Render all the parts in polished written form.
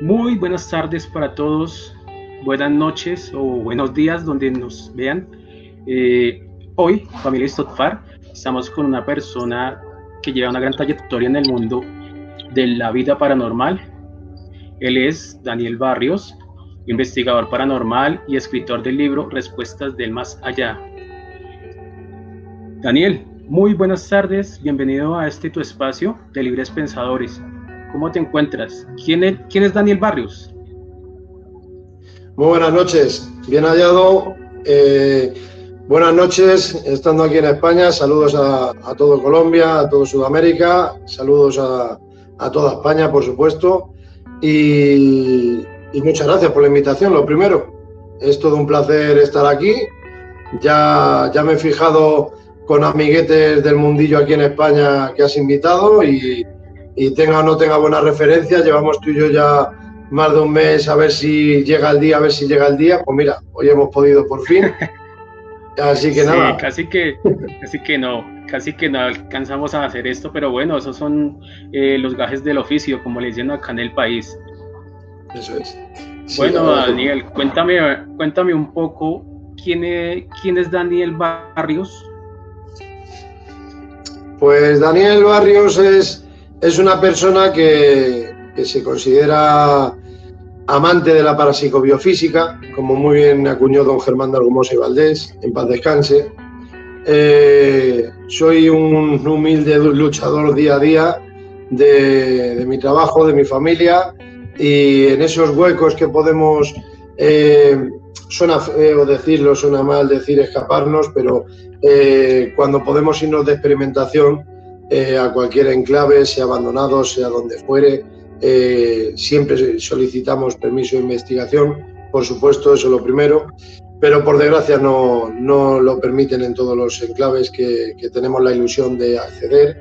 Muy buenas tardes para todos, buenas noches o buenos días donde nos vean. Hoy, familia Stotfar, estamos con una persona que lleva una gran trayectoria en el mundo de la vida paranormal. Él es Daniel Barrios, investigador paranormal y escritor del libro Respuestas del Más Allá. Daniel, muy buenas tardes, bienvenido a este tu espacio de Libres Pensadores. ¿Cómo te encuentras? ¿Quién es Daniel Barrios? Muy buenas noches, bien hallado. Buenas noches, estando aquí en España. Saludos a todo Colombia, a todo Sudamérica, saludos a toda España, por supuesto. Y muchas gracias por la invitación, lo primero. Es todo un placer estar aquí. Ya me he fijado con amiguetes del mundillo aquí en España que has invitado y tenga o no tenga buena referencia, llevamos tú y yo ya más de un mes a ver si llega el día, pues mira, hoy hemos podido por fin, así que sí, nada. Casi que no alcanzamos a hacer esto, pero bueno, esos son los gajes del oficio, como le dicen acá en el país. Eso es. Sí, bueno, Daniel, cuéntame un poco, ¿quién es Daniel Barrios? Pues Daniel Barrios es una persona que se considera amante de la parapsicobiofísica, como muy bien acuñó don Germán de Argumosa y Valdés, en paz descanse. Soy un humilde luchador día a día de mi trabajo, de mi familia, y en esos huecos que podemos, suena feo decirlo, suena mal decir escaparnos, pero cuando podemos irnos de experimentación, a cualquier enclave, sea abandonado, sea donde fuere, siempre solicitamos permiso de investigación, por supuesto, eso es lo primero, pero por desgracia no lo permiten en todos los enclaves que tenemos la ilusión de acceder.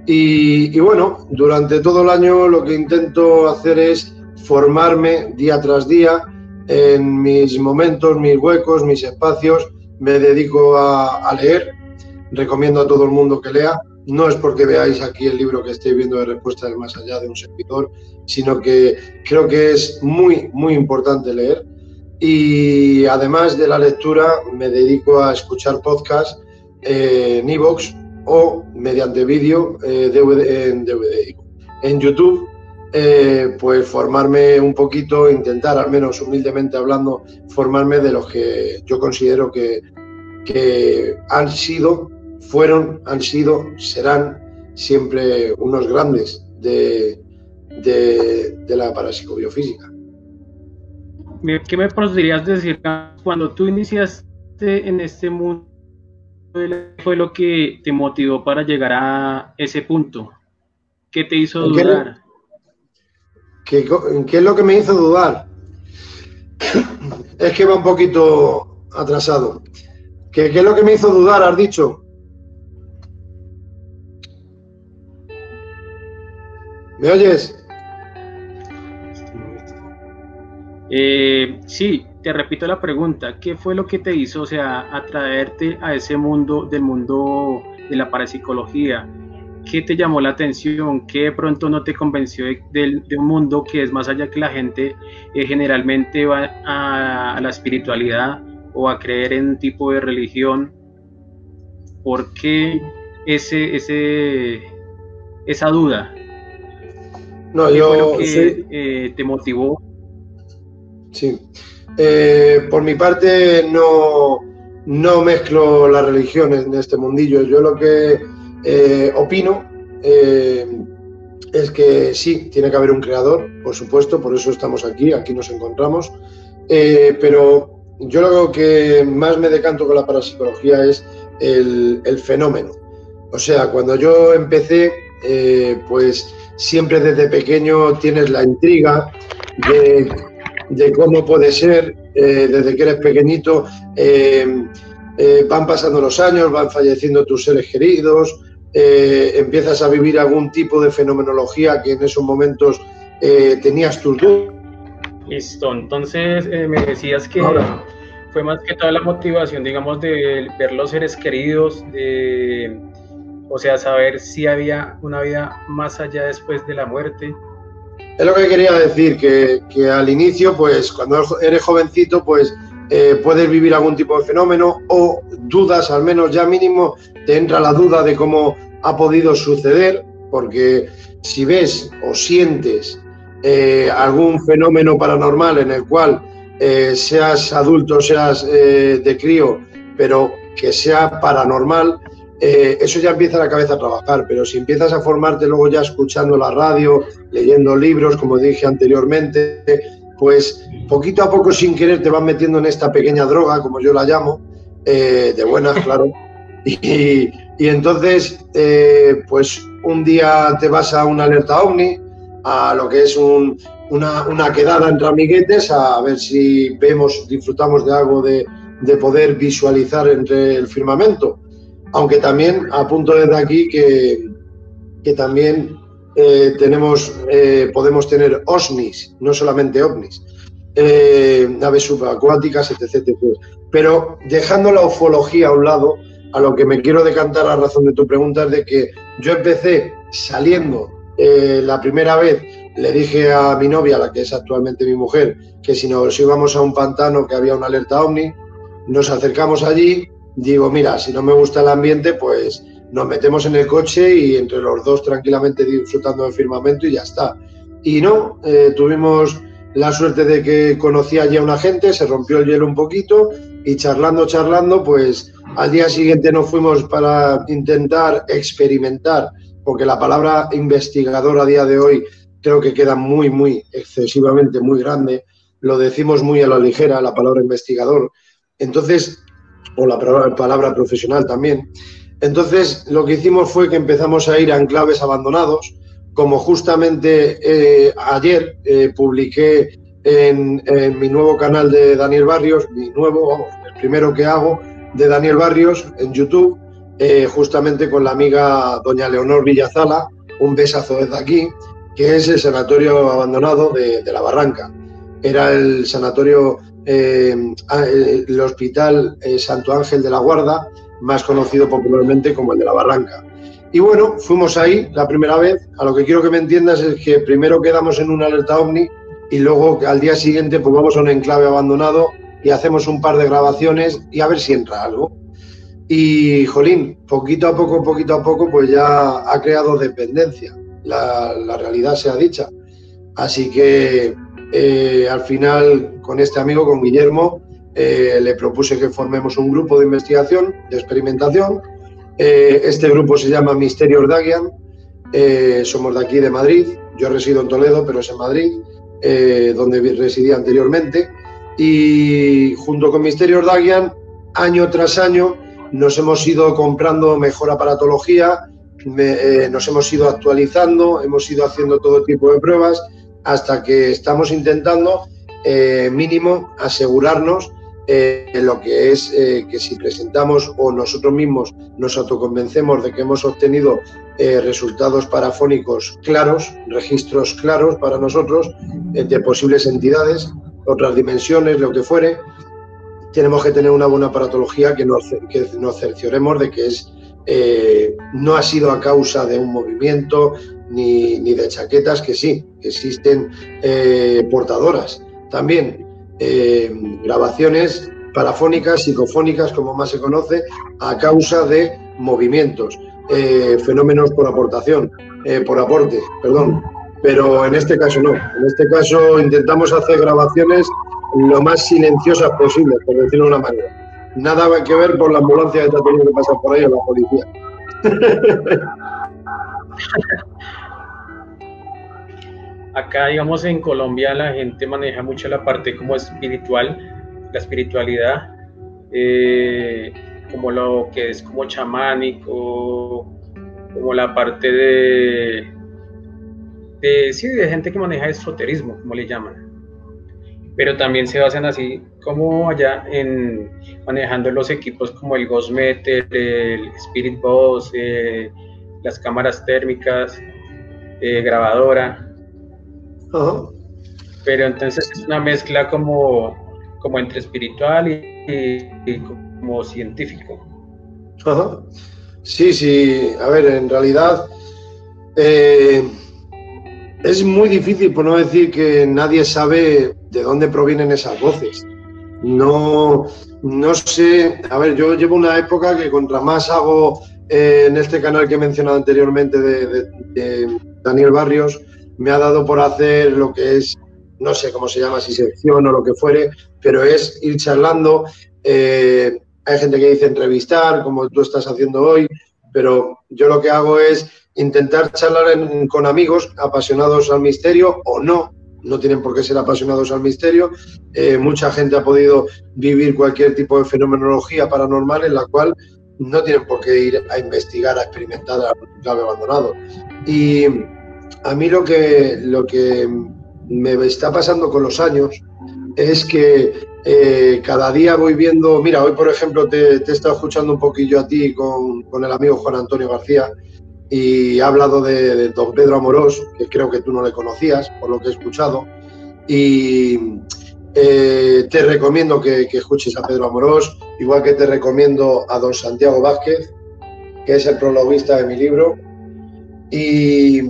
Y bueno, durante todo el año lo que intento hacer es formarme día tras día en mis momentos, mis huecos, mis espacios. Me dedico a leer, recomiendo a todo el mundo que lea. No es porque veáis aquí el libro que estéis viendo de Respuestas del Más Allá de un servidor, sino que creo que es muy, muy importante leer. Y además de la lectura, me dedico a escuchar podcasts en iVoox o mediante vídeo en DVD. En YouTube, pues formarme un poquito, intentar, al menos humildemente hablando, formarme de los que yo considero que han sido, serán siempre unos grandes de la parapsicobiofísica. ¿Qué me podrías decir cuando tú iniciaste en este mundo? ¿Qué fue lo que te motivó para llegar a ese punto? ¿Qué te hizo dudar? ¿Qué es lo que me hizo dudar? Es que va un poquito atrasado. ¿Qué es lo que me hizo dudar, has dicho? ¿Me oyes? Sí, te repito la pregunta. ¿Qué fue lo que te hizo, atraerte a ese mundo, del mundo de la parapsicología? ¿Qué te llamó la atención? ¿Qué de pronto no te convenció de un mundo que es más allá, que la gente generalmente va a la espiritualidad o a creer en un tipo de religión? ¿Por qué esa duda? No, ¿Qué fue lo que te motivó? Sí. Por mi parte no mezclo las religiones en este mundillo. Yo lo que opino es que sí, tiene que haber un creador, por supuesto, por eso estamos aquí nos encontramos, pero yo lo que más me decanto con la parapsicología es el fenómeno. O sea, cuando yo empecé, pues siempre desde pequeño tienes la intriga de cómo puede ser, desde que eres pequeñito, van pasando los años, van falleciendo tus seres queridos, empiezas a vivir algún tipo de fenomenología que en esos momentos tenías tus dudas. Listo, entonces me decías que fue más que toda la motivación, digamos, de ver los seres queridos, saber si había una vida más allá después de la muerte. Es lo que quería decir, que al inicio, pues cuando eres jovencito, pues puedes vivir algún tipo de fenómeno o dudas, al menos ya mínimo, te entra la duda de cómo ha podido suceder, porque si ves o sientes algún fenómeno paranormal en el cual seas adulto, seas de crío, pero que sea paranormal, eso ya empieza la cabeza a trabajar, pero si empiezas a formarte luego ya escuchando la radio, leyendo libros, como dije anteriormente, pues poquito a poco sin querer te vas metiendo en esta pequeña droga, como yo la llamo, de buenas, claro, y entonces pues un día te vas a una alerta OVNI, a lo que es una quedada entre amiguetes, a ver si vemos, disfrutamos de algo de poder visualizar entre el firmamento. Aunque también apunto desde aquí que también podemos tener OSNIs, no solamente OVNIs, naves subacuáticas, etc. Pero dejando la ufología a un lado, a lo que me quiero decantar a razón de tu pregunta es de que yo empecé saliendo la primera vez, le dije a mi novia, la que es actualmente mi mujer, que si nos íbamos a un pantano que había una alerta OVNI, nos acercamos allí. Digo, mira, si no me gusta el ambiente, pues nos metemos en el coche y entre los dos tranquilamente disfrutando del firmamento y ya está. Y no, tuvimos la suerte de que conocí allí a una gente, se rompió el hielo un poquito y charlando, pues al día siguiente nos fuimos para intentar experimentar, porque la palabra investigador a día de hoy creo que queda muy excesivamente muy grande, lo decimos muy a la ligera, la palabra investigador. Entonces, o la palabra profesional también. Entonces, lo que hicimos fue que empezamos a ir a enclaves abandonados, como justamente ayer publiqué en mi nuevo canal de Daniel Barrios, el primero que hago de Daniel Barrios en YouTube, justamente con la amiga doña Leonor Villazala, un besazo desde aquí, que es el sanatorio abandonado de La Barranca. Era el sanatorio, el hospital Santo Ángel de la Guarda, más conocido popularmente como el de La Barranca. Y bueno, fuimos ahí la primera vez. A lo que quiero que me entiendas es que primero quedamos en una alerta OVNI y luego al día siguiente pues vamos a un enclave abandonado y hacemos un par de grabaciones y a ver si entra algo. Y, jolín, poquito a poco, pues ya ha creado dependencia. La realidad sea dicha. Así que al final, con este amigo, con Guillermo, le propuse que formemos un grupo de investigación, de experimentación. Este grupo se llama Misterios Dagian. Somos de aquí, de Madrid. Yo resido en Toledo, pero es en Madrid, donde residía anteriormente. Y junto con Misterios Dagian, año tras año, nos hemos ido comprando mejor aparatología, nos hemos ido actualizando, hemos ido haciendo todo tipo de pruebas, hasta que estamos intentando mínimo asegurarnos lo que es que si presentamos o nosotros mismos nos autoconvencemos de que hemos obtenido resultados parafónicos claros, registros claros para nosotros de posibles entidades, otras dimensiones, lo que fuere, tenemos que tener una buena aparatología que nos cercioremos de que no ha sido a causa de un movimiento ni de chaquetas, que sí, que existen portadoras. También grabaciones parafónicas, psicofónicas, como más se conoce, a causa de movimientos, fenómenos por aporte, perdón. Pero en este caso no. En este caso intentamos hacer grabaciones lo más silenciosas posible, por decirlo de una manera. Nada que ver con la ambulancia que está teniendo que pasar por ahí o la policía. Acá, digamos, en Colombia la gente maneja mucho la parte como espiritual, la espiritualidad, como lo que es como chamánico, como la parte de gente que maneja esoterismo, como le llaman. Pero también se basan así como allá en manejando los equipos como el Ghost Meter, el Spirit Box, las cámaras térmicas, grabadora. Uh-huh. Pero entonces es una mezcla como entre espiritual y como científico. Uh-huh. Sí, a ver, en realidad Es muy difícil, por no decir que nadie sabe de dónde provienen esas voces. No sé, a ver, yo llevo una época que contra más hago en este canal que he mencionado anteriormente de Daniel Barrios, me ha dado por hacer lo que es, no sé cómo se llama, si sección o lo que fuere, pero es ir charlando. Hay gente que dice entrevistar, como tú estás haciendo hoy, pero yo lo que hago es intentar charlar con amigos apasionados al misterio o no tienen por qué ser apasionados al misterio. Mucha gente ha podido vivir cualquier tipo de fenomenología paranormal en la cual no tienen por qué ir a investigar, a experimentar al enclave abandonado. Y a mí lo que me está pasando con los años es que cada día voy viendo, mira, hoy por ejemplo te he estado escuchando un poquillo a ti con el amigo Juan Antonio García y ha hablado de don Pedro Amorós, que creo que tú no le conocías, por lo que he escuchado, y te recomiendo que escuches a Pedro Amorós, igual que te recomiendo a don Santiago Vázquez, que es el prologuista de mi libro, y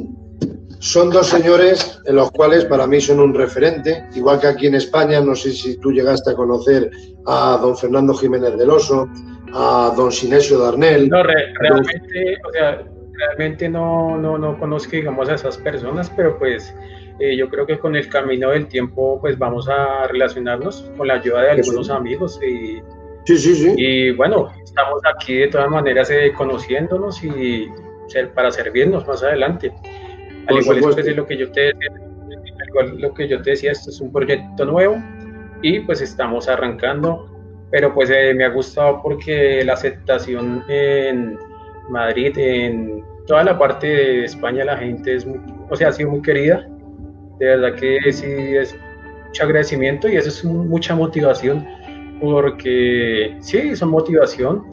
son dos señores en los cuales para mí son un referente, igual que aquí en España, no sé si tú llegaste a conocer a don Fernando Jiménez del Oso, a don Sinesio Darnell. No, realmente, o sea, realmente no conozco, digamos, a esas personas, pero pues yo creo que con el camino del tiempo pues vamos a relacionarnos con la ayuda de algunos amigos y, sí. Y bueno, estamos aquí de todas maneras conociéndonos y para servirnos más adelante. Al igual es lo que yo te decía, esto es un proyecto nuevo y pues estamos arrancando, pero pues me ha gustado porque la aceptación en Madrid, en toda la parte de España, la gente ha sido muy querida. De verdad que sí, es mucho agradecimiento y eso es mucha motivación, porque sí, es motivación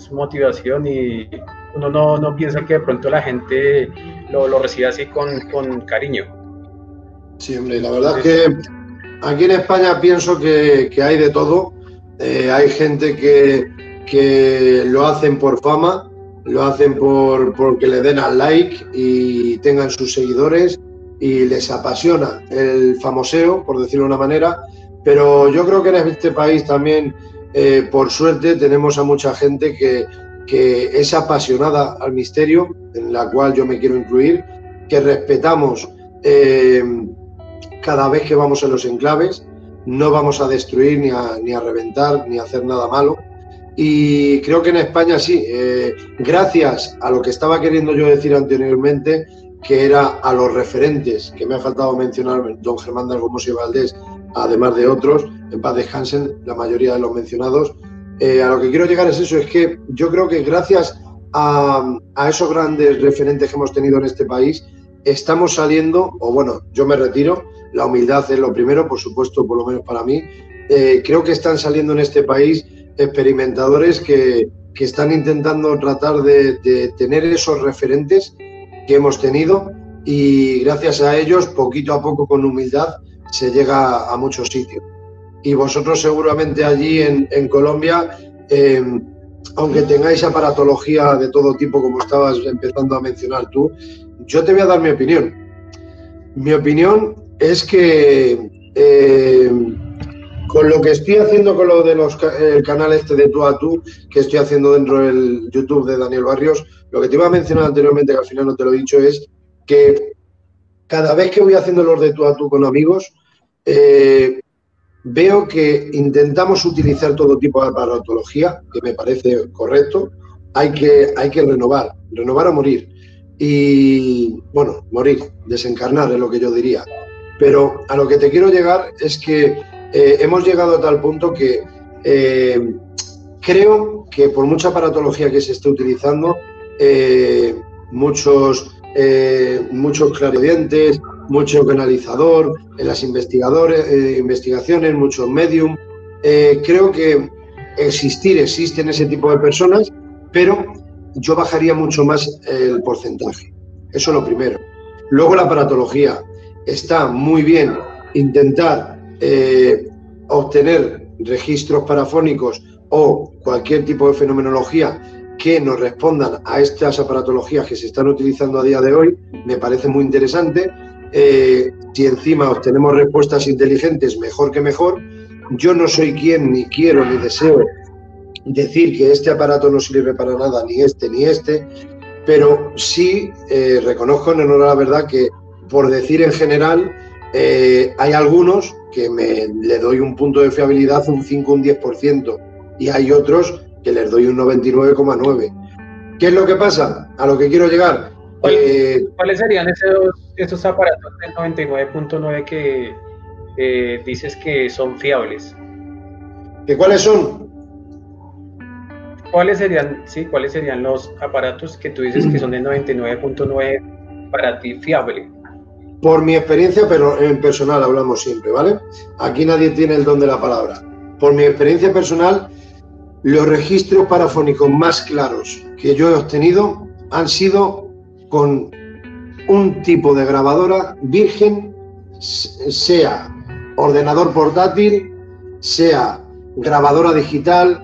y uno no piensa que de pronto la gente lo recibe así con cariño. Sí, hombre, la verdad es que aquí en España pienso que hay de todo. Hay gente que lo hacen por fama, lo hacen porque le den al like y tengan sus seguidores y les apasiona el famoseo, por decirlo de una manera, pero yo creo que en este país también, por suerte, tenemos a mucha gente que es apasionada al misterio, en la cual yo me quiero incluir, que respetamos cada vez que vamos a los enclaves, no vamos a destruir ni a reventar, ni a hacer nada malo. Y creo que en España sí, gracias a lo que estaba queriendo yo decir anteriormente, que era a los referentes, que me ha faltado mencionar don Germán de Algomos y Valdés, además de otros, en paz descansen la mayoría de los mencionados. A lo que quiero llegar es eso, es que yo creo que gracias a esos grandes referentes que hemos tenido en este país, estamos saliendo, o bueno, yo me retiro, la humildad es lo primero, por supuesto, por lo menos para mí. Creo que están saliendo en este país experimentadores que están intentando tratar de tener esos referentes que hemos tenido y gracias a ellos, poquito a poco, con humildad, se llega a muchos sitios. Y vosotros seguramente allí en Colombia, aunque tengáis aparatología de todo tipo, como estabas empezando a mencionar tú, yo te voy a dar mi opinión. Mi opinión es que con lo que estoy haciendo con lo de el canal este de tú a tú, que estoy haciendo dentro del YouTube de Daniel Barrios, lo que te iba a mencionar anteriormente, que al final no te lo he dicho, es que cada vez que voy haciendo los de tú a tú con amigos, veo que intentamos utilizar todo tipo de aparatología, que me parece correcto. Hay que renovar o morir. Y, bueno, morir, desencarnar es lo que yo diría. Pero a lo que te quiero llegar es que hemos llegado a tal punto que creo que por mucha aparatología que se esté utilizando, muchos clarividentes, mucho canalizador, en las investigaciones, muchos medium. Creo que existen ese tipo de personas, pero yo bajaría mucho más el porcentaje. Eso es lo primero. Luego la aparatología. Está muy bien intentar obtener registros parafónicos o cualquier tipo de fenomenología que nos respondan a estas aparatologías que se están utilizando a día de hoy. Me parece muy interesante. Si encima obtenemos respuestas inteligentes, mejor que mejor. Yo no soy quien, ni quiero, ni deseo decir que este aparato no sirve para nada, ni este, pero sí reconozco en honor a la verdad que, por decir en general, hay algunos que le doy un punto de fiabilidad un 5 o un 10%, y hay otros que les doy un 99,9%. ¿Qué es lo que pasa? A lo que quiero llegar. ¿Cuáles serían esos aparatos del 99,9 que dices que son fiables? ¿Que cuáles son? ¿Cuáles serían los aparatos que tú dices que son del 99,9 para ti fiable? Por mi experiencia, pero en personal hablamos siempre, ¿vale? Aquí nadie tiene el don de la palabra. Por mi experiencia personal, los registros parafónicos más claros que yo he obtenido han sido con un tipo de grabadora virgen, sea ordenador portátil, sea grabadora digital,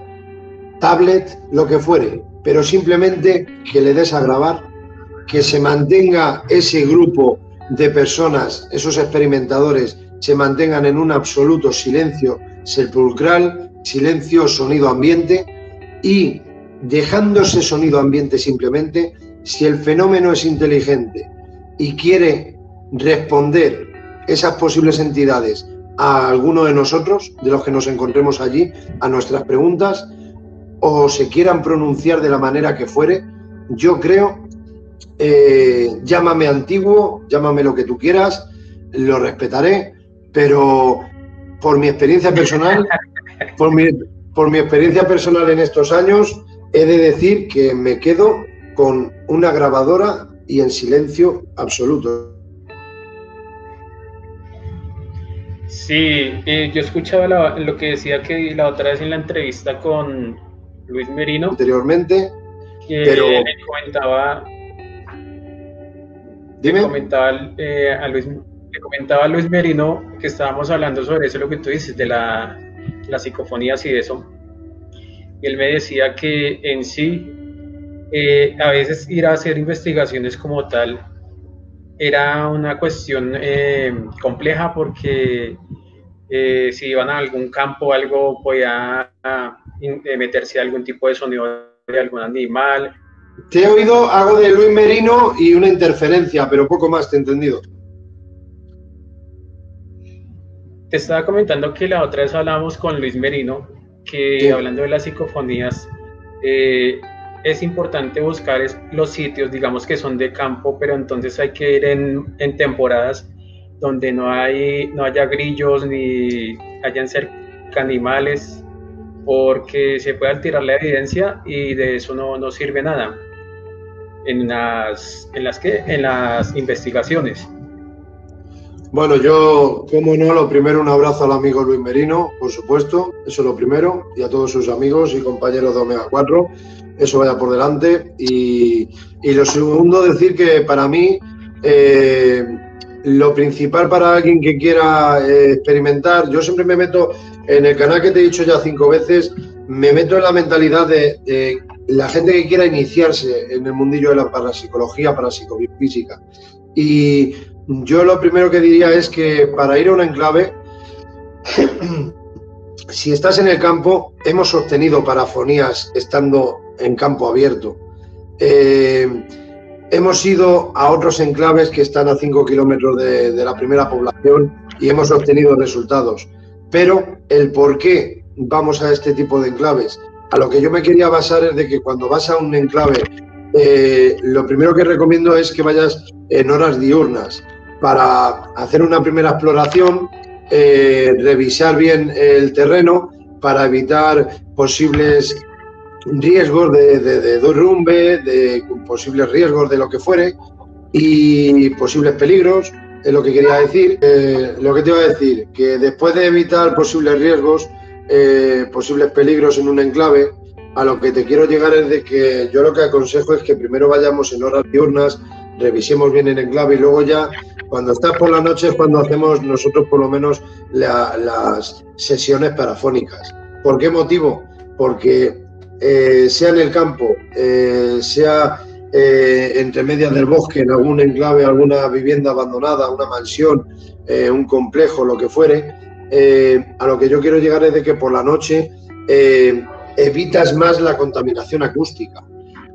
tablet, lo que fuere, pero simplemente que le des a grabar, que se mantenga ese grupo de personas, esos experimentadores, se mantengan en un absoluto silencio sepulcral, silencio, sonido ambiente, y dejando ese sonido ambiente simplemente, si el fenómeno es inteligente y quiere responder esas posibles entidades a alguno de nosotros, de los que nos encontremos allí, a nuestras preguntas, o se quieran pronunciar de la manera que fuere, yo creo, llámame antiguo, llámame lo que tú quieras, lo respetaré, pero por mi experiencia personal, por mi experiencia personal en estos años, he de decir que me quedo con una grabadora y en silencio absoluto. Sí, yo escuchaba lo que decía que la otra vez en la entrevista con Luis Merino anteriormente, que pero le comentaba, dime. Le comentaba a Luis Merino que estábamos hablando sobre eso, lo que tú dices de las psicofonías y eso, y él me decía que en sí a veces ir a hacer investigaciones como tal era una cuestión compleja, porque si iban a algún campo o algo, podía meterse algún tipo de sonido de algún animal. Te he oído algo de Luis Merino y una interferencia, pero poco más te he entendido. Te estaba comentando que la otra vez hablábamos con Luis Merino, que sí, hablando de las psicofonías, es importante buscar los sitios, digamos, que son de campo, pero entonces hay que ir en temporadas donde no haya grillos ni hayan cerca animales, porque se puede alterar la evidencia y de eso no sirve nada en las investigaciones. Bueno, yo, como no, lo primero, un abrazo al amigo Luis Merino, por supuesto, eso es lo primero, y a todos sus amigos y compañeros de Omega 4, eso vaya por delante. Y lo segundo, decir que para mí lo principal para alguien que quiera experimentar, yo siempre me meto en el canal que te he dicho ya 5 veces, me meto en la mentalidad de la gente que quiera iniciarse en el mundillo de la parapsicología, parapsicofísica. Y yo lo primero que diría es que para ir a un enclave, si estás en el campo, hemos obtenido parafonías estando en campo abierto. Hemos ido a otros enclaves que están a 5 kilómetros de la primera población y hemos obtenido resultados. Pero el por qué vamos a este tipo de enclaves, a lo que yo me quería basar es de que cuando vas a un enclave, lo primero que recomiendo es que vayas en horas diurnas para hacer una primera exploración, revisar bien el terreno para evitar posibles riesgos de derrumbe, de posibles riesgos de lo que fuere y posibles peligros, es lo que quería decir. Lo que te iba a decir, que después de evitar posibles riesgos, posibles peligros en un enclave, a lo que te quiero llegar es de que yo lo que aconsejo es que primero vayamos en horas diurnas, revisemos bien el enclave y luego ya, cuando estás por la noche, es cuando hacemos nosotros por lo menos las sesiones parafónicas. ¿Por qué motivo? Porque sea en el campo, sea entre medias del bosque, en algún enclave, alguna vivienda abandonada, una mansión, un complejo, lo que fuere, a lo que yo quiero llegar es de que por la noche evitas más la contaminación acústica.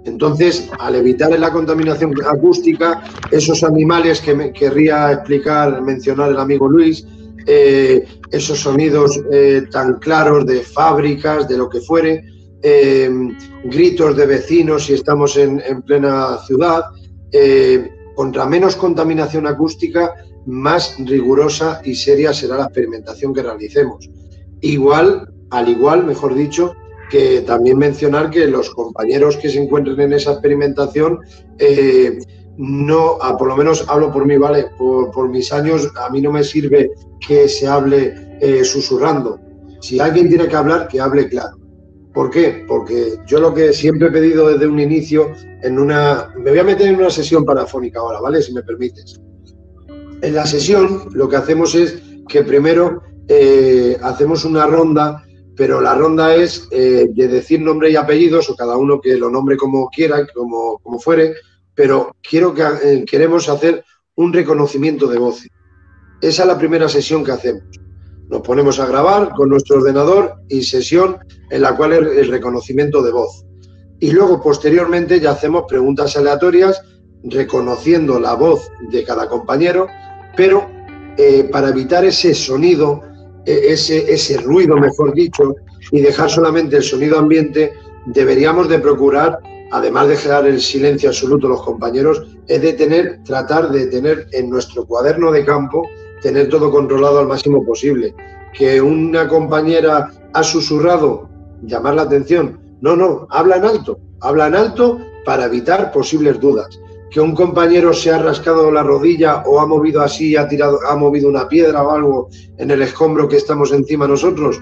Entonces, al evitar la contaminación acústica, esos animales que me querría mencionar el amigo Luis, esos sonidos tan claros de fábricas, de lo que fuere, gritos de vecinos si estamos en plena ciudad, contra menos contaminación acústica, más rigurosa y seria será la experimentación que realicemos. Al igual, mejor dicho, que también mencionar que los compañeros que se encuentren en esa experimentación, por lo menos hablo por mí, ¿vale? Por mis años, a mí no me sirve que se hable susurrando. Si alguien tiene que hablar, que hable claro. ¿Por qué? Porque yo lo que siempre he pedido desde un inicio, me voy a meter en una sesión parafónica ahora, ¿vale? Si me permites. En la sesión lo que hacemos es que primero hacemos una ronda, pero la ronda es de decir nombre y apellidos, o cada uno que lo nombre como quiera, como fuere, pero queremos hacer un reconocimiento de voz. Esa es la primera sesión que hacemos. Nos ponemos a grabar con nuestro ordenador y sesión en la cual es el reconocimiento de voz. Y luego, posteriormente, ya hacemos preguntas aleatorias reconociendo la voz de cada compañero, pero para evitar ese sonido, ese ruido, mejor dicho, y dejar solamente el sonido ambiente, deberíamos de procurar, además de dejar el silencio absoluto los compañeros, es de tratar de tener en nuestro cuaderno de campo, tener todo controlado al máximo posible. Que una compañera ha susurrado, llamar la atención. No, habla en alto para evitar posibles dudas. Que un compañero se ha rascado la rodilla o ha movido así, ha movido una piedra o algo en el escombro que estamos encima nosotros,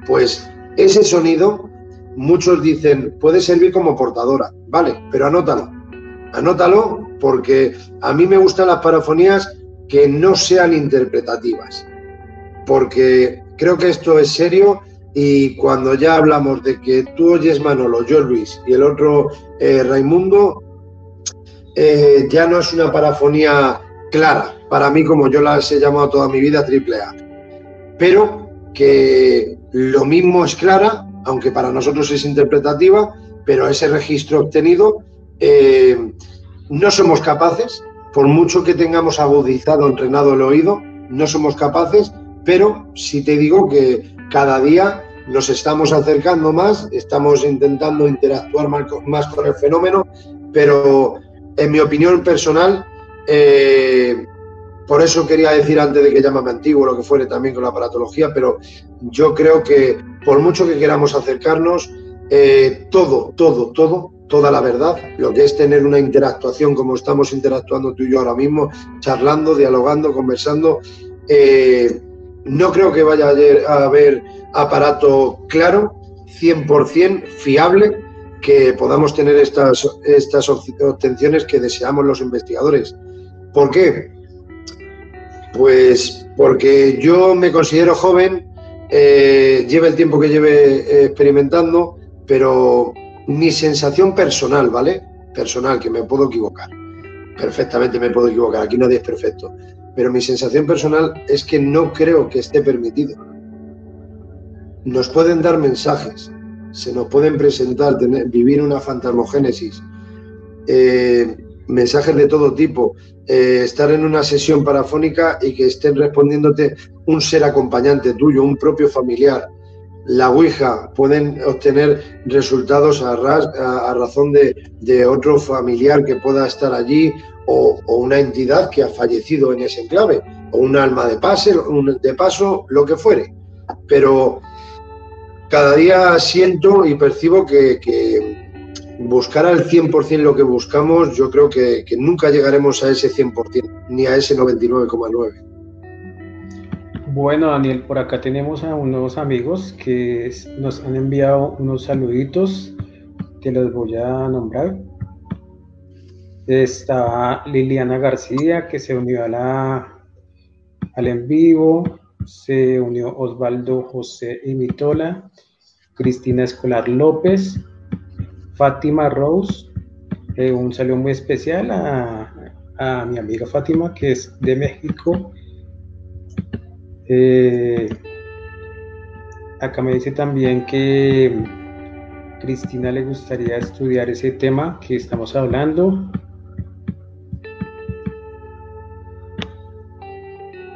pues ese sonido, muchos dicen, puede servir como portadora, vale, pero anótalo porque a mí me gustan las parafonías que no sean interpretativas, porque creo que esto es serio. Y cuando ya hablamos de que tú oyes Manolo, yo Luis y el otro Raimundo, ya no es una parafonía clara, para mí, como yo las he llamado toda mi vida, AAA. Pero que lo mismo es clara, aunque para nosotros es interpretativa, pero ese registro obtenido no somos capaces, por mucho que tengamos agudizado, entrenado el oído, no somos capaces, pero sí te digo que cada día nos estamos acercando más, estamos intentando interactuar más con el fenómeno, pero en mi opinión personal, por eso quería decir antes de que llámame antiguo, lo que fuere también con la aparatología, pero yo creo que por mucho que queramos acercarnos, toda la verdad, lo que es tener una interactuación como estamos interactuando tú y yo ahora mismo, charlando, dialogando, conversando, no creo que vaya a haber aparato claro, 100% fiable, que podamos tener estas obtenciones que deseamos los investigadores. ¿Por qué? Pues porque yo me considero joven, lleve el tiempo que lleve experimentando, pero mi sensación personal, ¿vale? Personal, que me puedo equivocar. Perfectamente me puedo equivocar, aquí nadie es perfecto. Pero mi sensación personal es que no creo que esté permitido. Nos pueden dar mensajes, se nos pueden presentar, vivir una fantasmogénesis, mensajes de todo tipo, estar en una sesión parafónica y que estén respondiéndote un ser acompañante tuyo, un propio familiar. La Ouija, pueden obtener resultados a razón de otro familiar que pueda estar allí, o una entidad que ha fallecido en ese enclave, o un alma de paso, lo que fuere. Pero cada día siento y percibo que buscar al 100% lo que buscamos, yo creo que nunca llegaremos a ese 100%, ni a ese 99,9%. Bueno, Daniel, por acá tenemos a unos amigos que nos han enviado unos saluditos, que los voy a nombrar. Está Liliana García, que se unió al en vivo. Se unió Osvaldo José Imitola, Cristina Escolar López, Fátima Rose, Un saludo muy especial a mi amiga Fátima, que es de México. Acá me dice también que Cristina le gustaría estudiar ese tema que estamos hablando.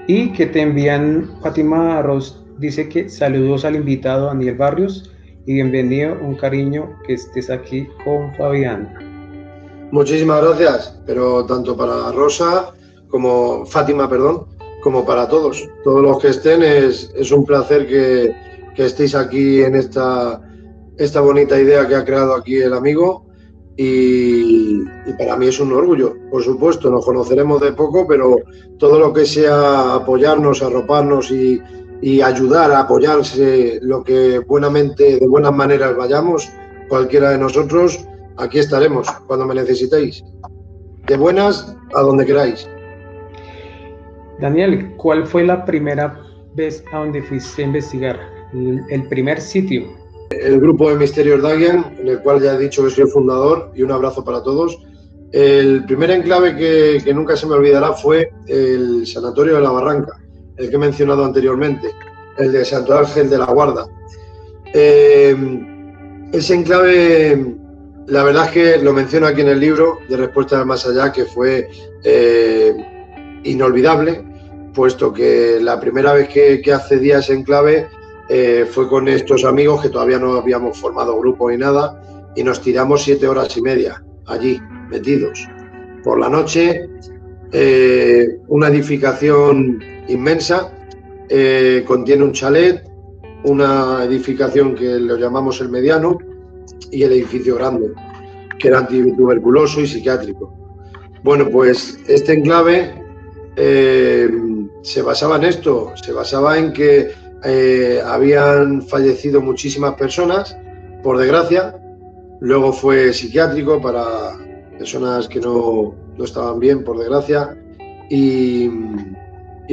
Y que te envían, Fátima Arroz dice que saludos al invitado Daniel Barrios y bienvenido, un cariño que estés aquí con Fabián. Muchísimas gracias, pero tanto para Rosa como Fátima, perdón, como para todos los que estén, es un placer que estéis aquí en esta bonita idea que ha creado aquí el amigo y para mí es un orgullo, por supuesto, nos conoceremos de poco, pero todo lo que sea apoyarnos, arroparnos y ayudar a apoyarse lo que buenamente, de buenas maneras vayamos, cualquiera de nosotros, aquí estaremos cuando me necesitéis. De buenas a donde queráis. Daniel, ¿cuál fue la primera vez a donde fuiste a investigar? El primer sitio. El grupo de Misterios Dagian, en el cual ya he dicho que soy el fundador, y un abrazo para todos. El primer enclave que nunca se me olvidará fue el Sanatorio de la Barranca, el que he mencionado anteriormente, el de Santo Ángel de la Guarda. Ese enclave, la verdad es que lo menciono aquí en el libro de Respuestas del Más Allá, que fue inolvidable, puesto que la primera vez que accedí a ese enclave fue con estos amigos que todavía no habíamos formado grupo ni nada, y nos tiramos 7 horas y media allí, metidos. Por la noche, una edificación inmensa, contiene un chalet, una edificación que lo llamamos el mediano y el edificio grande, que era antituberculoso y psiquiátrico. Bueno, pues este enclave se basaba en esto, se basaba en que habían fallecido muchísimas personas, por desgracia. Luego fue psiquiátrico para personas que no estaban bien, por desgracia. Y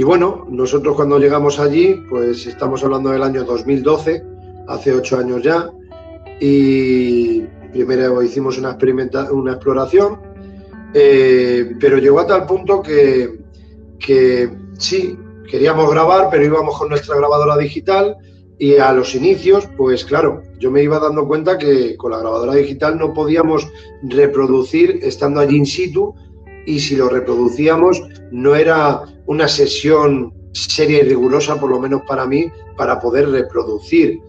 bueno, nosotros cuando llegamos allí, pues estamos hablando del año 2012, hace 8 años ya, y primero hicimos una exploración, pero llegó a tal punto que sí, queríamos grabar, pero íbamos con nuestra grabadora digital y a los inicios, pues claro, yo me iba dando cuenta que con la grabadora digital no podíamos reproducir estando allí in situ, y si lo reproducíamos no era una sesión seria y rigurosa, por lo menos para mí, para poder reproducir,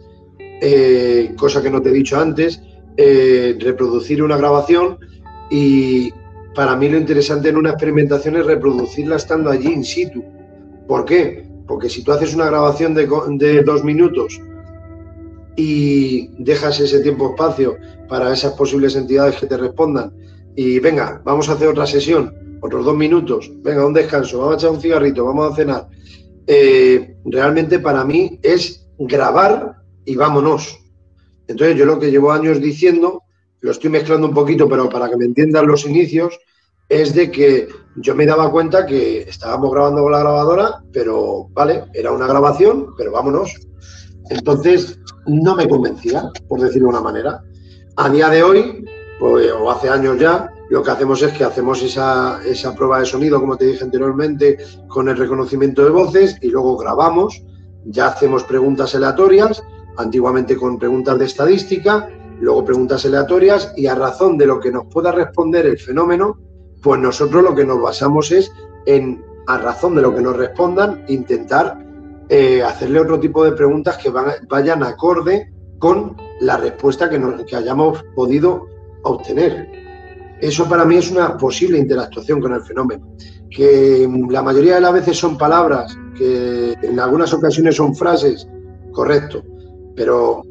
cosa que no te he dicho antes, reproducir una grabación. Y para mí lo interesante en una experimentación es reproducirla estando allí in situ. ¿Por qué? Porque si tú haces una grabación de 2 minutos y dejas ese tiempo-espacio para esas posibles entidades que te respondan y venga, vamos a hacer otra sesión, otros 2 minutos, venga, un descanso, vamos a echar un cigarrito, vamos a cenar, realmente para mí es grabar y vámonos. Entonces yo lo que llevo años diciendo, lo estoy mezclando un poquito, pero para que me entiendan los inicios, es de que yo me daba cuenta que estábamos grabando con la grabadora, pero vale, era una grabación, pero vámonos. Entonces no me convencía, por decirlo de una manera. A día de hoy, pues, o hace años ya, lo que hacemos es que hacemos esa prueba de sonido, como te dije anteriormente, con el reconocimiento de voces, y luego grabamos, ya hacemos preguntas aleatorias, antiguamente con preguntas de estadística, luego preguntas aleatorias, y a razón de lo que nos pueda responder el fenómeno, pues nosotros lo que nos basamos es en, a razón de lo que nos respondan, intentar hacerle otro tipo de preguntas que vayan acorde con la respuesta que hayamos podido obtener. Eso para mí es una posible interactuación con el fenómeno, que la mayoría de las veces son palabras, que en algunas ocasiones son frases, correcto, pero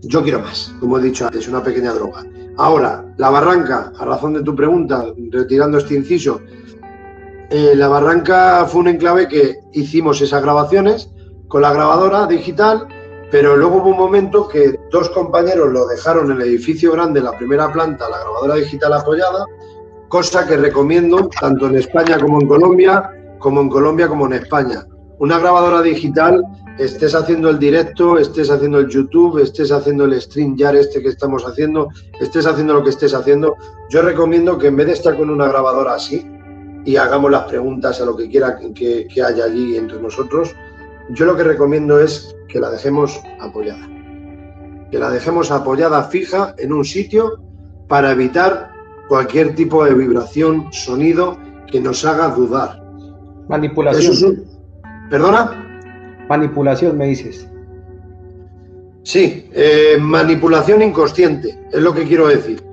yo quiero más, como he dicho antes, una pequeña droga. Ahora, La Barranca, a razón de tu pregunta, retirando este inciso, La Barranca fue un enclave que hicimos esas grabaciones con la grabadora digital, pero luego hubo un momento que 2 compañeros lo dejaron en el edificio grande, en la primera planta, la grabadora digital apoyada, cosa que recomiendo tanto en España como en Colombia como en España. una grabadora digital, estés haciendo el directo, estés haciendo el YouTube, estés haciendo el StreamYard que estamos haciendo, estés haciendo lo que estés haciendo, yo recomiendo que en vez de estar con una grabadora así y hagamos las preguntas a lo que quiera que haya allí entre nosotros, yo lo que recomiendo es que la dejemos apoyada. Que la dejemos apoyada fija en un sitio para evitar cualquier tipo de vibración, sonido que nos haga dudar. Manipulación. ¿Perdona? Manipulación, me dices. Sí, manipulación inconsciente, es lo que quiero decir.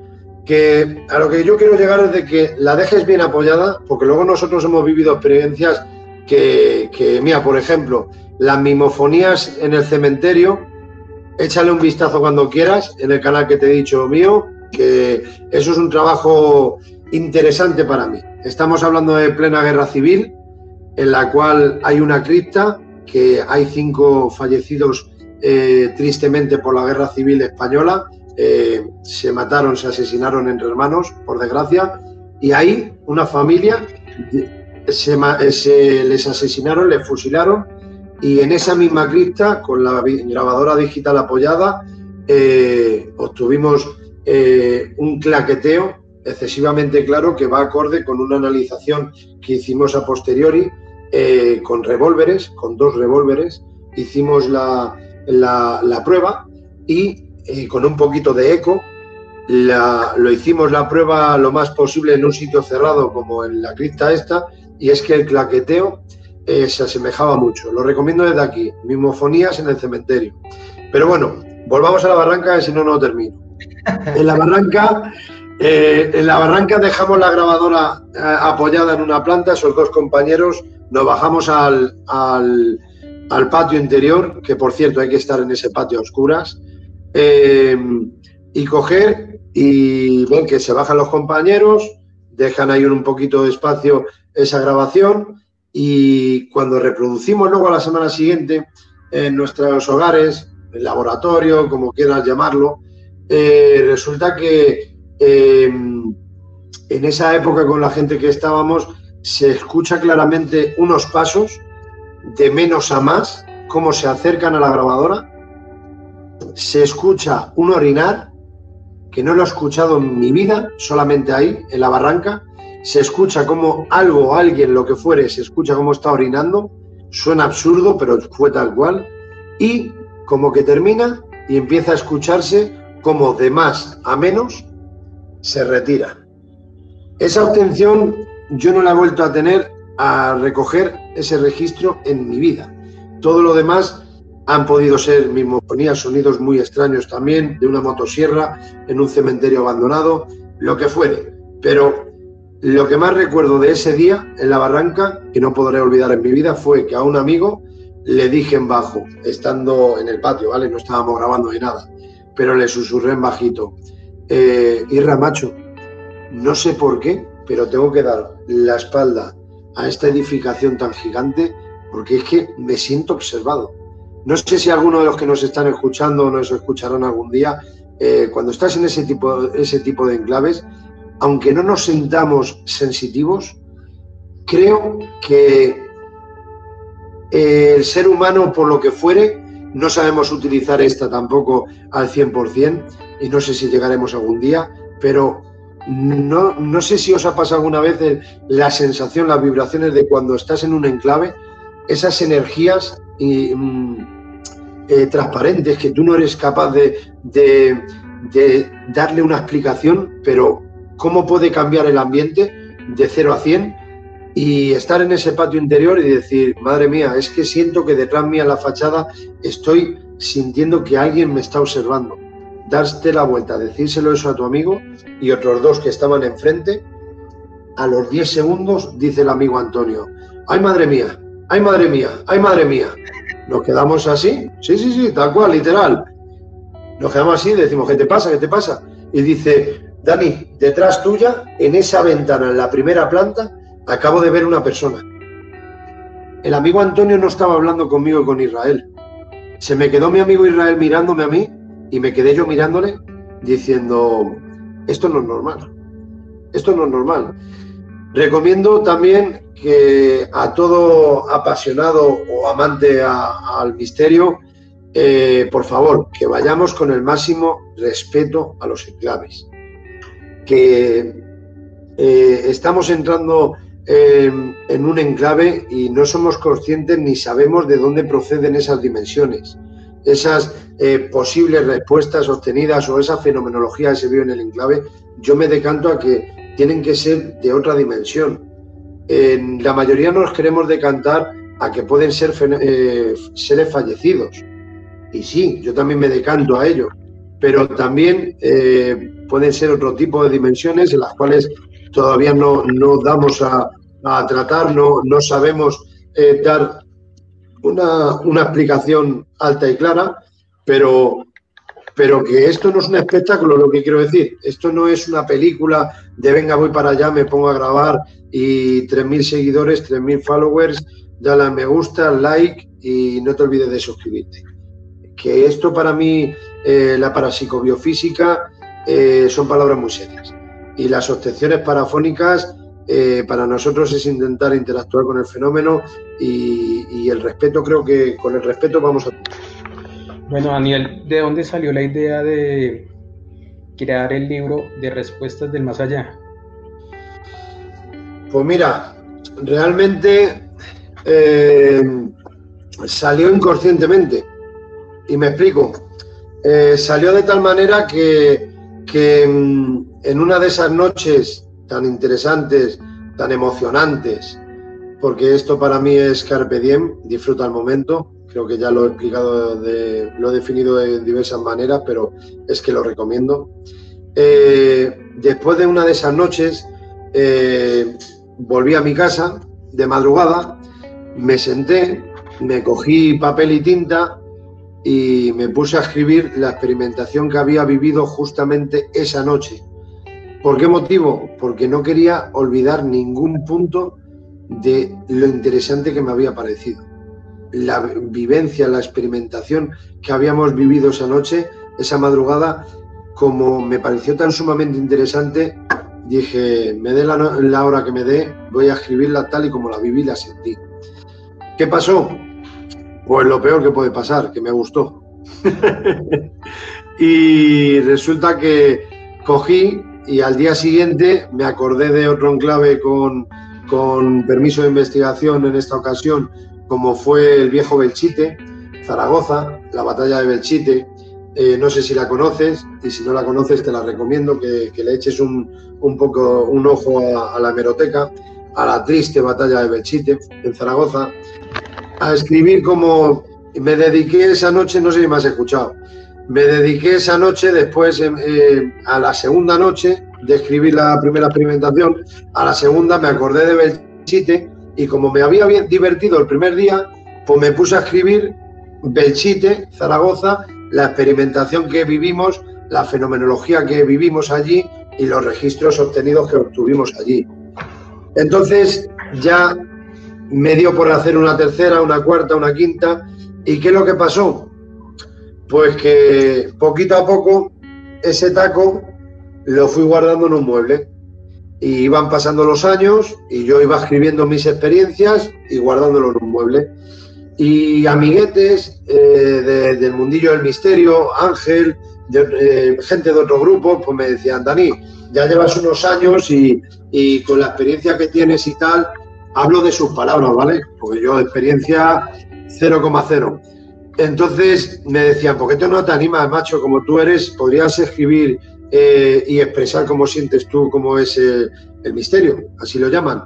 Que a lo que yo quiero llegar es de que la dejes bien apoyada, porque luego nosotros hemos vivido experiencias que mira, por ejemplo, las mimofonías en el cementerio, échale un vistazo cuando quieras en el canal que te he dicho mío, que eso es un trabajo interesante para mí. Estamos hablando de plena guerra civil, en la cual hay una cripta, que hay 5 fallecidos tristemente por la guerra civil española, se mataron, se asesinaron entre hermanos, por desgracia, y ahí una familia se les asesinaron, les fusilaron, y en esa misma cripta, con la grabadora digital apoyada, obtuvimos un claqueteo excesivamente claro que va acorde con una analización que hicimos a posteriori con revólveres, con 2 revólveres, hicimos la prueba y con un poquito de eco lo hicimos la prueba lo más posible en un sitio cerrado como en la cripta esta, y es que el claqueteo se asemejaba mucho. Lo recomiendo desde aquí, mimofonías en el cementerio. Pero bueno, volvamos a la barranca, que si no, no termino. En la barranca dejamos la grabadora apoyada en una planta, esos 2 compañeros, nos bajamos al patio interior, que por cierto hay que estar en ese patio a oscuras, y coger y ver que se bajan los compañeros, dejan ahí un poquito de espacio esa grabación, y cuando reproducimos luego a la semana siguiente en nuestros hogares, el laboratorio, como quieras llamarlo, resulta que en esa época con la gente que estábamos se escucha claramente unos pasos de menos a más, cómo se acercan a la grabadora, se escucha un orinar, que no lo he escuchado en mi vida, solamente ahí, en la barranca, se escucha como algo, alguien, lo que fuere, se escucha cómo está orinando, suena absurdo, pero fue tal cual, y como que termina y empieza a escucharse como de más a menos se retira. Esa obtención yo no la he vuelto a tener, a recoger ese registro en mi vida. Todo lo demás han podido ser mimofonías, sonidos muy extraños también, de una motosierra en un cementerio abandonado, lo que fuere. Pero lo que más recuerdo de ese día en la barranca, que no podré olvidar en mi vida, fue que a un amigo le dije en bajo, estando en el patio, ¿vale? No estábamos grabando ni nada, pero le susurré en bajito, Irra, macho, no sé por qué, pero tengo que dar la espalda a esta edificación tan gigante porque es que me siento observado. No sé si alguno de los que nos están escuchando o nos escucharán algún día, cuando estás en ese tipo de enclaves, aunque no nos sintamos sensitivos, creo que el ser humano, por lo que fuere, no sabemos utilizar esta tampoco al 100%, y no sé si llegaremos algún día, pero no sé si os ha pasado alguna vez la sensación, las vibraciones de cuando estás en un enclave, esas energías transparentes que tú no eres capaz de darle una explicación, pero cómo puede cambiar el ambiente de 0 a 100 y estar en ese patio interior y decir, madre mía, es que siento que detrás mía en la fachada estoy sintiendo que alguien me está observando. Darte la vuelta, decírselo eso a tu amigo y otros 2 que estaban enfrente. A los 10 segundos dice el amigo Antonio, ¡ay, madre mía! ¡Ay, madre mía! ¡Ay, madre mía! Nos quedamos así, sí, tal cual, literal. Nos quedamos así y decimos, ¿qué te pasa? ¿Qué te pasa? Y dice, Dani, detrás tuya, en esa ventana, en la primera planta, acabo de ver una persona. El amigo Antonio no estaba hablando conmigo y con Israel. Se me quedó mi amigo Israel mirándome a mí y me quedé yo mirándole diciendo, esto no es normal. Esto no es normal. Recomiendo también que a todo apasionado o amante al misterio, por favor, que vayamos con el máximo respeto a los enclaves. Que estamos entrando en un enclave y no somos conscientes ni sabemos de dónde proceden esas dimensiones, esas posibles respuestas obtenidas o esa fenomenología que se vio en el enclave. Yo me decanto a que tienen que ser de otra dimensión. En la mayoría nos queremos decantar a que pueden ser seres fallecidos. Y sí, yo también me decanto a ello. Pero también pueden ser otro tipo de dimensiones en las cuales todavía no damos a tratar, no sabemos dar una explicación alta y clara, pero que esto no es un espectáculo, lo que quiero decir. Esto no es una película de venga, voy para allá, me pongo a grabar y 3.000 seguidores, 3.000 followers, dale a me gusta, like y no te olvides de suscribirte. Que esto para mí, la parapsicobiofísica, son palabras muy serias. Y las obtenciones parafónicas, para nosotros es intentar interactuar con el fenómeno y el respeto, creo que con el respeto vamos a... Bueno, Daniel, ¿de dónde salió la idea de crear el libro de Respuestas del Más Allá? Pues mira, realmente salió inconscientemente. Y me explico. Salió de tal manera que en una de esas noches tan interesantes, tan emocionantes, porque esto para mí es carpe diem, disfruta el momento. Creo que ya lo he explicado, lo he definido de diversas maneras, pero es que lo recomiendo. Después de una de esas noches, volví a mi casa de madrugada, me senté, me cogí papel y tinta y me puse a escribir la experimentación que había vivido justamente esa noche. ¿Por qué motivo? Porque no quería olvidar ningún punto de lo interesante que me había parecido. La vivencia, la experimentación que habíamos vivido esa noche, esa madrugada, como me pareció tan sumamente interesante, dije, me dé la hora que me dé, voy a escribirla tal y como la viví y la sentí. ¿Qué pasó? Pues lo peor que puede pasar, que me gustó. Y resulta que cogí y al día siguiente me acordé de otro enclave con permiso de investigación en esta ocasión, como fue el viejo Belchite, Zaragoza, la batalla de Belchite. No sé si la conoces, y si no la conoces te la recomiendo que le eches un ojo a la hemeroteca, a la triste batalla de Belchite en Zaragoza, a escribir como me dediqué esa noche. No sé si me has escuchado. Me dediqué esa noche, después a la segunda noche de escribir la primera experimentación, a la segunda me acordé de Belchite y como me había bien divertido el primer día, pues me puse a escribir Belchite, Zaragoza, la experimentación que vivimos, la fenomenología que vivimos allí y los registros obtenidos que obtuvimos allí. Entonces ya me dio por hacer una tercera, una cuarta, una quinta. ¿Y qué es lo que pasó? Pues que poquito a poco ese taco lo fui guardando en un mueble. Y iban pasando los años y yo iba escribiendo mis experiencias y guardándolo en un mueble. Y amiguetes del mundillo del misterio, Ángel, gente de otro grupo, pues me decían, Dani, ya llevas unos años y con la experiencia que tienes y tal, hablo de sus palabras, ¿vale? Porque yo experiencia 0,0. Entonces me decían, ¿por qué tú no te animas, macho? Como tú eres, podrías escribir y expresar cómo sientes tú, cómo es el misterio, así lo llaman.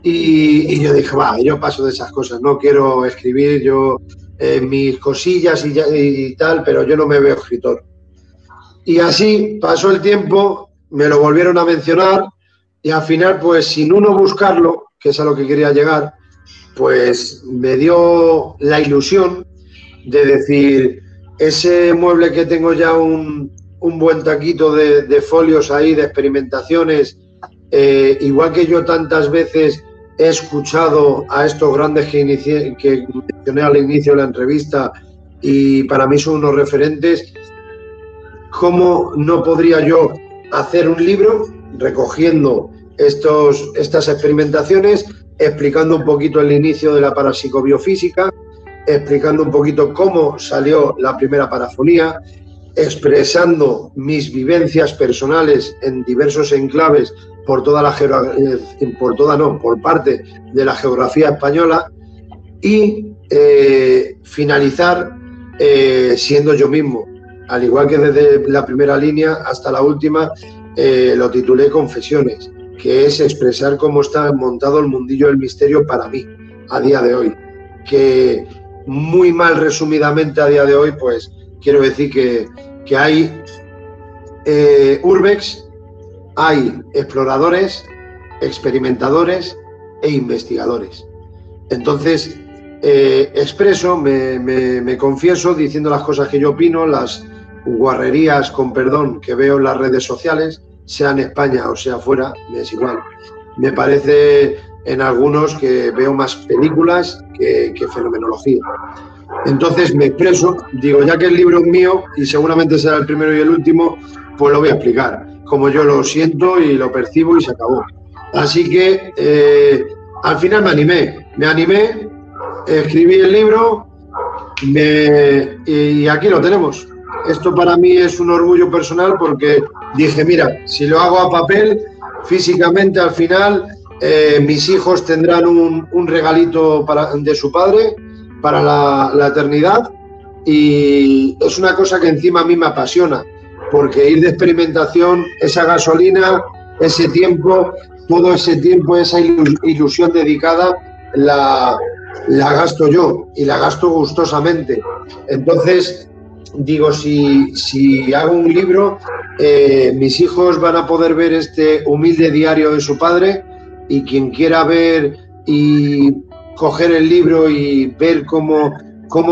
Y yo dije, va, yo paso de esas cosas, no quiero escribir yo mis cosillas y tal, pero yo no me veo escritor. Y así pasó el tiempo, me lo volvieron a mencionar y al final, pues sin uno buscarlo, que es a lo que quería llegar, pues me dio la ilusión de decir, ese mueble que tengo ya un buen taquito de folios ahí, de experimentaciones, igual que yo tantas veces he escuchado a estos grandes que mencioné al inicio de la entrevista y para mí son unos referentes, ¿cómo no podría yo hacer un libro recogiendo estas experimentaciones explicando un poquito el inicio de la parapsicobiofísica, explicando un poquito cómo salió la primera parafonía, expresando mis vivencias personales en diversos enclaves por parte de la geografía española y finalizar siendo yo mismo. Al igual que desde la primera línea hasta la última, lo titulé Confesiones, que es expresar cómo está montado el mundillo del misterio para mí, a día de hoy. Que muy mal resumidamente a día de hoy, pues quiero decir que hay urbex, hay exploradores, experimentadores e investigadores. Entonces, expreso, me confieso diciendo las cosas que yo opino, las guarrerías, con perdón, que veo en las redes sociales, sea en España o sea fuera, me es igual. Me parece en algunos que veo más películas que fenomenología. Entonces me expreso, digo, ya que el libro es mío y seguramente será el primero y el último, pues lo voy a explicar, como yo lo siento y lo percibo y se acabó. Así que al final me animé, escribí el libro y aquí lo tenemos. Esto para mí es un orgullo personal porque dije, mira, si lo hago a papel, físicamente al final mis hijos tendrán un regalito de su padre para la eternidad, y es una cosa que encima a mí me apasiona, porque ir de experimentación, esa gasolina, ese tiempo, todo ese tiempo, esa ilusión dedicada, la gasto yo y la gasto gustosamente. Entonces, digo, si hago un libro, mis hijos van a poder ver este humilde diario de su padre, y quien quiera ver y coger el libro y ver cómo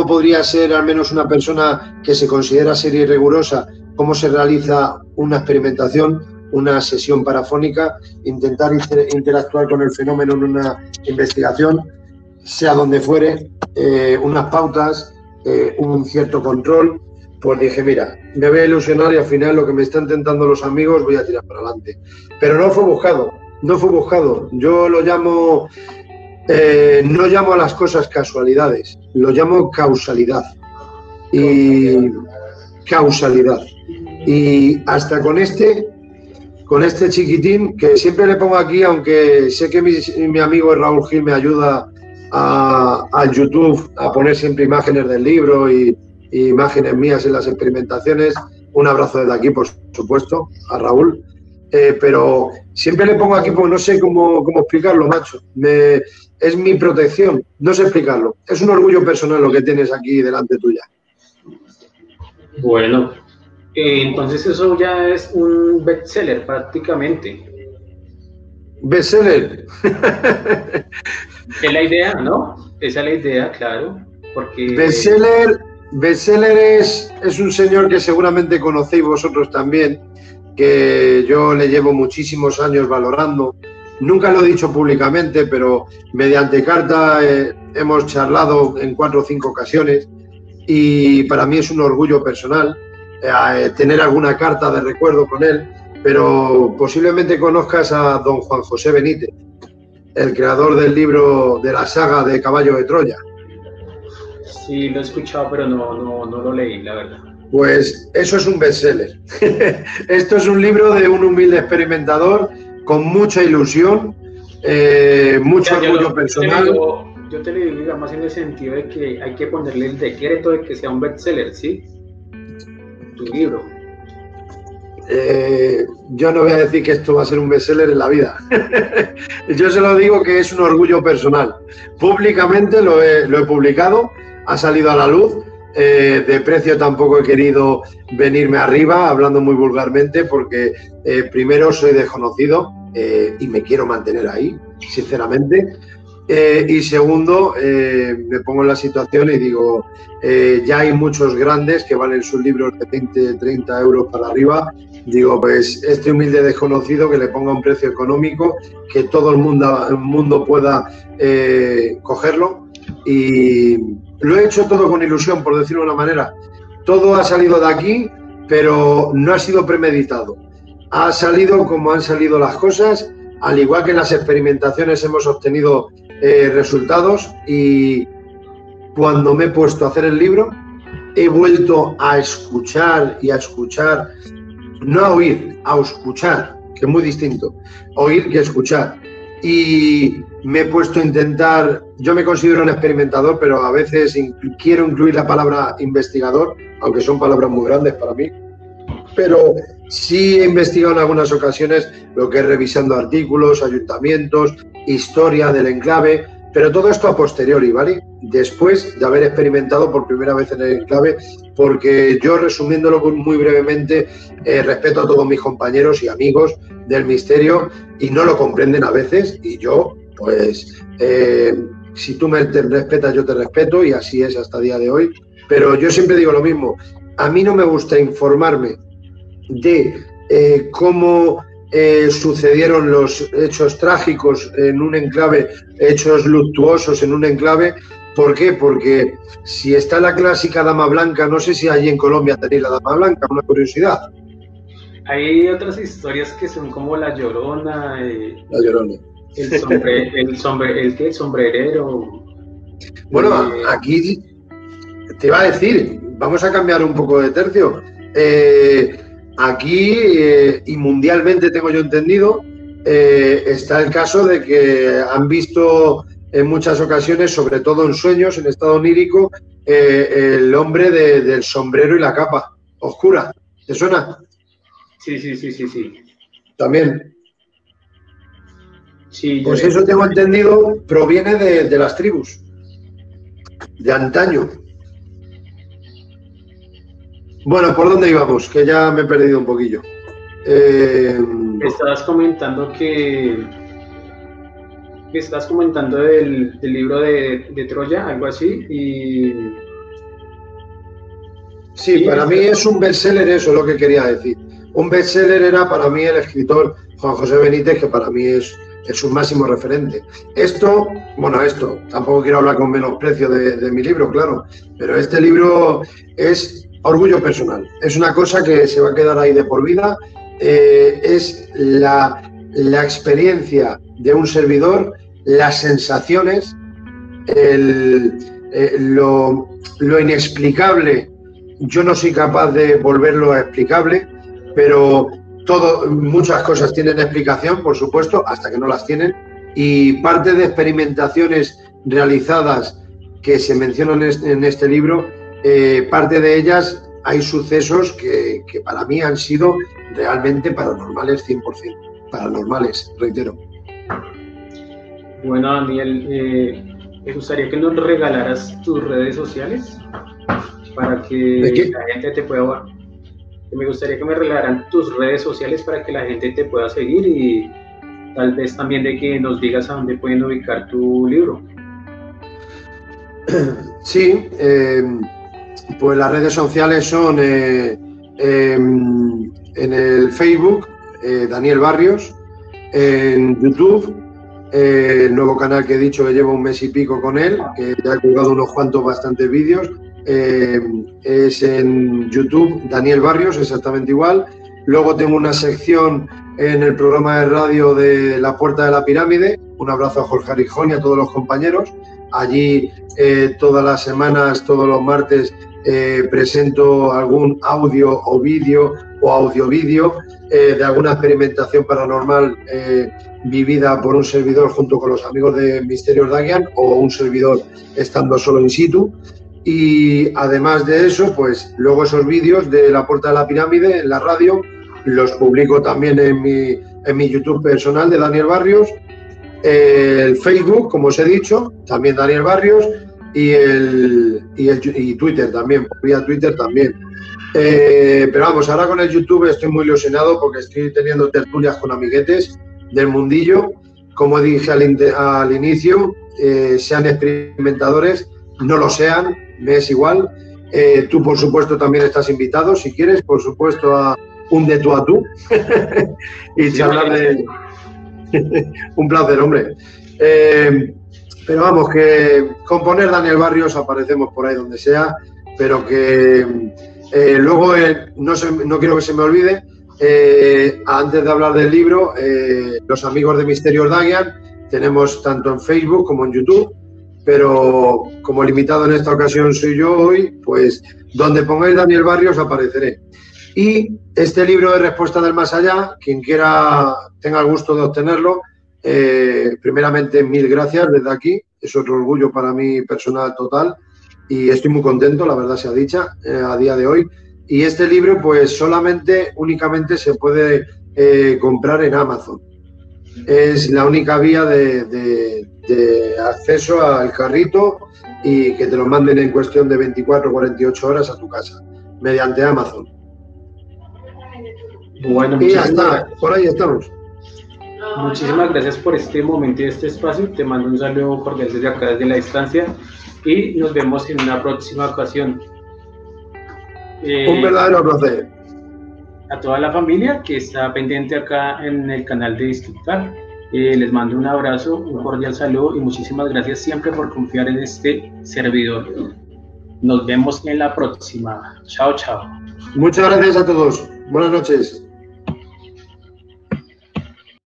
podría ser al menos una persona que se considera seria y rigurosa, cómo se realiza una experimentación, una sesión parafónica, intentar interactuar con el fenómeno en una investigación, sea donde fuere, unas pautas, un cierto control, pues dije, mira, me voy a ilusionar y al final lo que me están tentando los amigos voy a tirar para adelante. Pero no fue buscado. Yo lo llamo, no llamo a las cosas casualidades, lo llamo causalidad. Y hasta con este chiquitín, que siempre le pongo aquí, aunque sé que mi amigo Raúl Gil me ayuda a YouTube a poner siempre imágenes del libro y imágenes mías en las experimentaciones. Un abrazo desde aquí, por supuesto, a Raúl. Pero siempre le pongo aquí porque no sé cómo explicarlo, macho. Es mi protección, no sé explicarlo. Es un orgullo personal lo que tienes aquí delante tuya. Bueno, entonces eso ya es un bestseller prácticamente. ¿Bestseller? Es la idea, ¿no? Esa es la idea, claro. Porque... Bestseller es un señor que seguramente conocéis vosotros también, que yo le llevo muchísimos años valorando. Nunca lo he dicho públicamente, pero mediante carta hemos charlado en 4 o 5 ocasiones, y para mí es un orgullo personal tener alguna carta de recuerdo con él. Pero posiblemente conozcas a don Juan José Benítez, el creador del libro de la saga de Caballo de Troya. Sí, lo he escuchado, pero no lo leí, la verdad. Pues eso es un bestseller. Esto es un libro de un humilde experimentador con mucha ilusión, mucho orgullo personal. Yo te lo digo, digamos, en el sentido de que hay que ponerle el decreto de que sea un bestseller, ¿sí? Tu libro. Yo no voy a decir que esto va a ser un bestseller en la vida. Yo se lo digo que es un orgullo personal. Públicamente lo he publicado, ha salido a la luz. De precio tampoco he querido venirme arriba, hablando muy vulgarmente, porque primero soy desconocido y me quiero mantener ahí, sinceramente. Y segundo, me pongo en la situación y digo, ya hay muchos grandes que valen sus libros de 20, 30 euros para arriba. Digo, pues este humilde desconocido que le ponga un precio económico, que todo el mundo pueda cogerlo. Y lo he hecho todo con ilusión, por decirlo de una manera. Todo ha salido de aquí, pero no ha sido premeditado. Ha salido como han salido las cosas, al igual que en las experimentaciones hemos obtenido resultados, y cuando me he puesto a hacer el libro he vuelto a escuchar y a escuchar, no a oír, a escuchar, que es muy distinto, oír que escuchar. Y me he puesto a intentar, yo me considero un experimentador, pero a veces quiero incluir la palabra investigador, aunque son palabras muy grandes para mí, pero sí he investigado en algunas ocasiones lo que es revisando artículos, ayuntamientos, historia del enclave, pero todo esto a posteriori, ¿vale? Después de haber experimentado por primera vez en el enclave, porque yo, resumiéndolo muy brevemente, respeto a todos mis compañeros y amigos del misterio y no lo comprenden a veces, y yo, pues, si tú me respetas, yo te respeto, y así es hasta el día de hoy, pero yo siempre digo lo mismo, a mí no me gusta informarme de cómo sucedieron los hechos trágicos en un enclave, hechos luctuosos en un enclave. ¿Por qué? Porque si está la clásica dama blanca, no sé si allí en Colombia tenéis la dama blanca, una curiosidad. Hay otras historias que son como la Llorona, la Llorona, el sombrerero. Bueno, aquí te iba a decir, vamos a cambiar un poco de tercio. Aquí, y mundialmente tengo yo entendido, está el caso de que han visto en muchas ocasiones, sobre todo en sueños, en estado onírico, el hombre del sombrero y la capa oscura. ¿Te suena? Sí. También. Sí, pues eso tengo entendido, proviene de las tribus, de antaño. Bueno, ¿por dónde íbamos? Que ya me he perdido un poquillo. Estabas comentando del libro de Troya, algo así, y... Sí, para mí es un bestseller, eso es lo que quería decir. Un bestseller era para mí el escritor Juan José Benítez, que para mí es un máximo referente. Esto, tampoco quiero hablar con menosprecio de mi libro, claro, pero este libro es orgullo personal, es una cosa que se va a quedar ahí de por vida, es la experiencia de un servidor, las sensaciones, lo inexplicable. Yo no soy capaz de volverlo explicable, pero muchas cosas tienen explicación, por supuesto, hasta que no las tienen, y parte de experimentaciones realizadas que se mencionan en este libro, parte de ellas hay sucesos que para mí han sido realmente paranormales 100%, paranormales, reitero. Bueno, Daniel, me gustaría que nos regalaras tus redes sociales para que la gente te pueda... Me gustaría que me regalaran tus redes sociales para que la gente te pueda seguir, y tal vez también de que nos digas a dónde pueden ubicar tu libro. Sí, pues las redes sociales son en el Facebook, Daniel Barrios, en YouTube, el nuevo canal que he dicho que llevo un mes y pico con él, que ya he colgado unos cuantos bastantes vídeos, es en YouTube, Daniel Barrios, exactamente igual. Luego tengo una sección en el programa de radio de La Puerta de la Pirámide. Un abrazo a Jorge Arijón y a todos los compañeros. Allí todas las semanas, todos los martes, presento algún audio o vídeo o audio-vídeo de alguna experimentación paranormal vivida por un servidor junto con los amigos de Misterios Dagian, o un servidor estando solo in situ. Y además de eso, pues luego esos vídeos de La Puerta de la Pirámide en la radio los publico también en mi YouTube personal de Daniel Barrios, el Facebook, como os he dicho, también Daniel Barrios, y Twitter también, vía Twitter también. Pero vamos, ahora con el YouTube estoy muy ilusionado porque estoy teniendo tertulias con amiguetes del mundillo. Como dije al inicio, sean experimentadores, no lo sean, me es igual. Tú, por supuesto, también estás invitado, si quieres, por supuesto, a un de tú a tú y charlar de... Un placer, hombre. Pero vamos, que con poner Daniel Barrios aparecemos por ahí donde sea, pero que luego, no quiero que se me olvide, Antes de hablar del libro, los amigos de Misterios Dagian tenemos tanto en Facebook como en YouTube, pero como limitado en esta ocasión soy yo hoy, pues donde pongáis Daniel Barrios apareceré. Y este libro de Respuesta del Más Allá, quien quiera tenga el gusto de obtenerlo, primeramente 1000 gracias desde aquí, es otro orgullo para mí personal total y estoy muy contento, la verdad sea dicha, a día de hoy. Y este libro pues únicamente se puede comprar en Amazon. Es la única vía de acceso al carrito y que te lo manden en cuestión de 24 o 48 horas a tu casa, mediante Amazon. Bueno, y ya está, por ahí estamos. Muchísimas gracias por este momento y este espacio. Te mando un saludo cordial desde acá, desde la distancia, y nos vemos en una próxima ocasión. Un verdadero placer. A toda la familia que está pendiente acá en el canal de Disfrutar, les mando un abrazo, un cordial saludo y muchísimas gracias siempre por confiar en este servidor. Nos vemos en la próxima. Chao, chao. Muchas gracias a todos. Buenas noches.